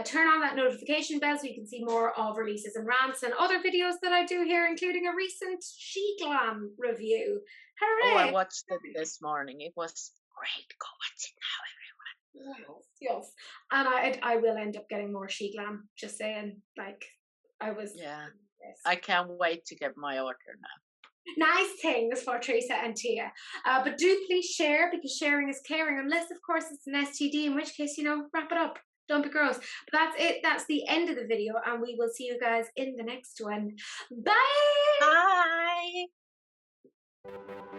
Turn on that notification bell so you can see more of releases and rants and other videos that I do here, including a recent She Glam review. Hooray! Oh, I watched it this morning. It was great. Go watch it now, everyone. Yes. And I will end up getting more She Glam. Just saying. Like, I was... Yeah. Yes. I can't wait to get my order now. nice things for Teresa and Tia. But do please share, because sharing is caring, unless, of course, it's an STD, in which case, wrap it up. Don't be gross. But that's it. That's the end of the video, and we will see you guys in the next one. Bye! Bye.